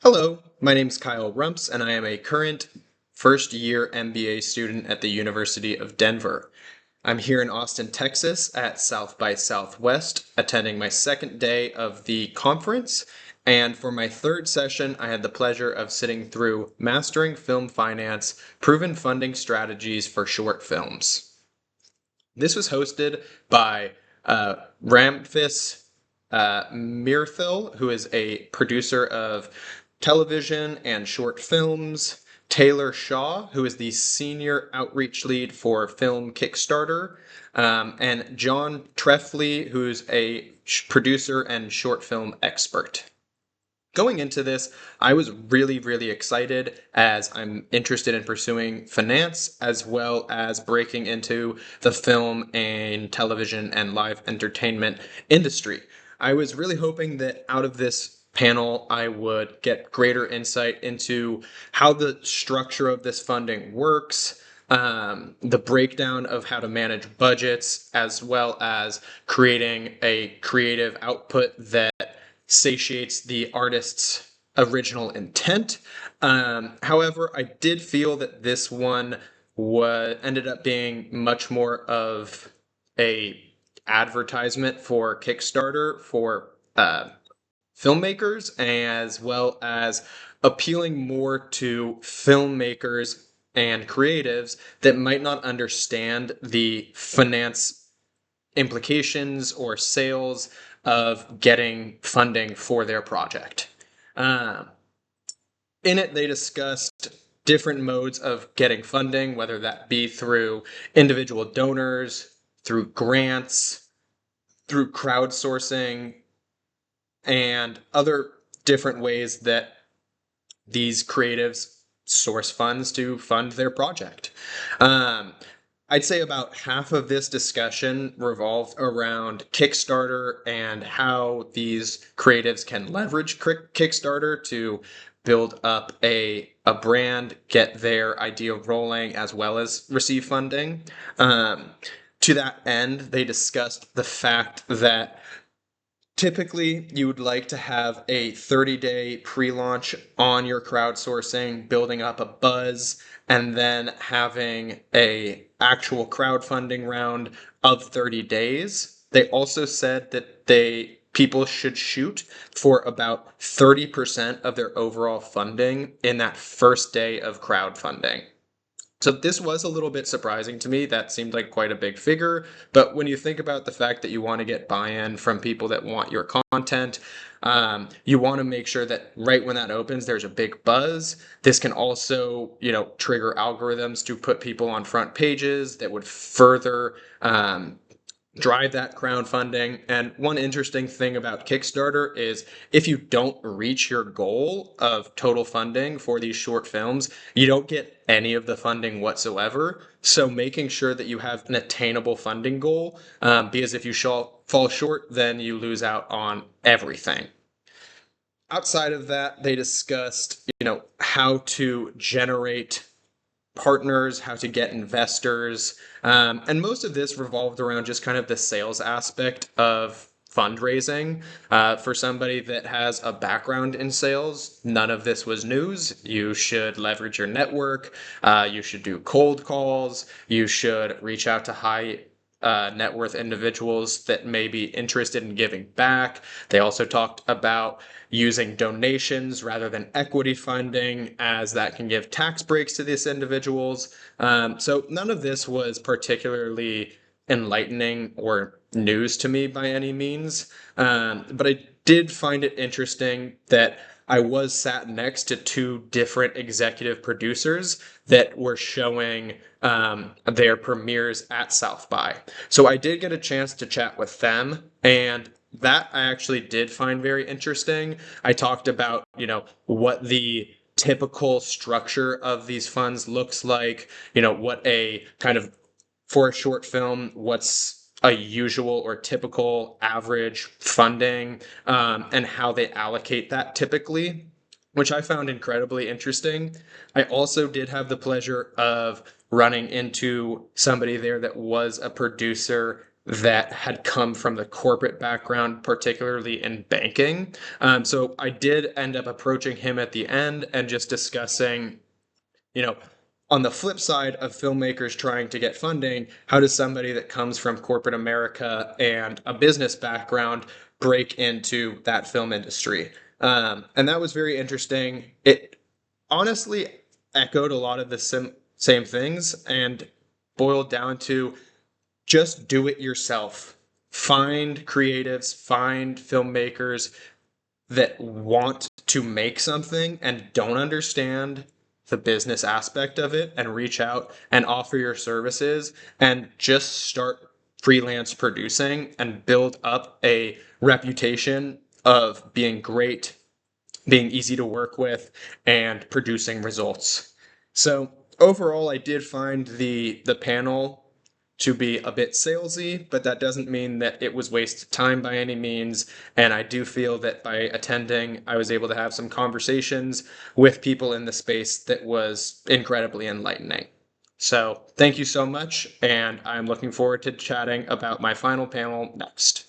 Hello, my name is Kyle Rumps, and I am a current first year MBA student at the University of Denver. I'm here in Austin, Texas at South by Southwest, attending my second day of the conference. And for my third session, I had the pleasure of sitting through Mastering Film Finance Proven Funding Strategies for Short Films. This was hosted by Ramphis Mirthil, who is a producer of television and short films, Taylor Shaw, who is the senior outreach lead for Film Kickstarter, and John Treffley, who's a producer and short film expert. Going into this, I was really excited as I'm interested in pursuing finance as well as breaking into the film and television and live entertainment industry. I was really hoping that out of this panel, I would get greater insight into how the structure of this funding works, the breakdown of how to manage budgets, as well as creating a creative output that satiates the artist's original intent. However, I did feel that this one ended up being much more of a advertisement for Kickstarter for filmmakers, as well as appealing more to filmmakers and creatives that might not understand the finance implications or sales of getting funding for their project. Um, in it, they discussed different modes of getting funding, whether that be through individual donors, through grants, through crowdsourcing, and other different ways that these creatives source funds to fund their project. Um, I'd say about half of this discussion revolved around Kickstarter and how these creatives can leverage Kickstarter to build up a brand, get their idea rolling, as well as receive funding. Um, to that end, they discussed the fact that typically, you would like to have a 30-day pre-launch on your crowdsourcing, building up a buzz, and then having a actual crowdfunding round of 30 days. They also said that people should shoot for about 30% of their overall funding in that first day of crowdfunding. So this was a little bit surprising to me. That seemed like quite a big figure. But when you think about the fact that you want to get buy-in from people that want your content, you want to make sure that right when that opens, there's a big buzz. This can also, trigger algorithms to put people on front pages that would further drive that crowdfunding. And one interesting thing about Kickstarter is if you don't reach your goal of total funding for these short films, you don't get any of the funding whatsoever. So making sure that you have an attainable funding goal, because if you fall short, then you lose out on everything. Outside of that, they discussed, how to generate partners, how to get investors. And most of this revolved around just kind of the sales aspect of fundraising. For somebody that has a background in sales, none of this was news. You should leverage your network. You should do cold calls. You should reach out to high net worth individuals that may be interested in giving back. They also talked about using donations rather than equity funding, as that can give tax breaks to these individuals. So none of this was particularly enlightening or news to me by any means. But I did find it interesting that I was sat next to two different executive producers that were showing their premieres at South by. So I did get a chance to chat with them, and that I actually did find very interesting. I talked about, what the typical structure of these funds looks like, what a kind of, for a short film, what's a usual or typical average funding, and how they allocate that typically, which I found incredibly interesting. I also did have the pleasure of running into somebody there that was a producer that had come from the corporate background, particularly in banking. So I did end up approaching him at the end and just discussing, you know, on the flip side of filmmakers trying to get funding, how does somebody that comes from corporate America and a business background break into that film industry? And that was very interesting. It honestly echoed a lot of the same things and boiled down to just do it yourself. Find creatives, find filmmakers that want to make something and don't understand the business aspect of it, and reach out and offer your services and just start freelance producing and build up a reputation of being great, being easy to work with, and producing results. So overall, I did find the panel to be a bit salesy, but that doesn't mean that it was wasted time by any means. And I do feel that by attending, I was able to have some conversations with people in the space that was incredibly enlightening. So thank you so much, and I'm looking forward to chatting about my final panel next.